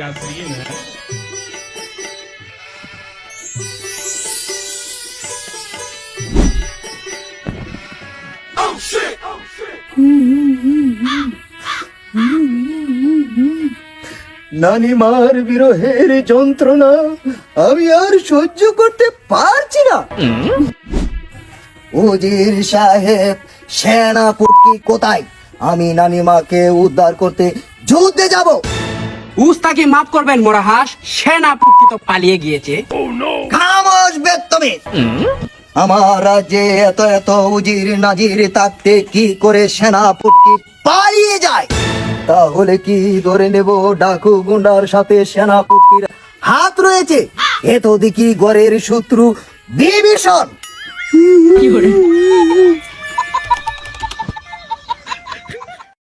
क्या सीन है। নানিমার বিরহের যন্ত্রণা আমি আর সহ্য করতে পারছি না। উজির সাহেব, সেনাপতি কোথায়? আমি নানিমাকে উদ্ধার করতে যুদ্ধে যাব। উস্তাকে মাফ করবেন মোরাহাস, সেনাপতি তো পালিয়ে গিয়েছে। খামোশ বেত্তমি। আমার রাজ্যে এত এত উজির নাজির থাকতে কি করে সেনাপতি পালিয়ে যায়? তাহলে কি ধরে নেব ডাকু গুন্ডার সাথে সেনাপতির হাত রয়েছে? এ তো দেখি ঘরের শত্রু বিভীষণ।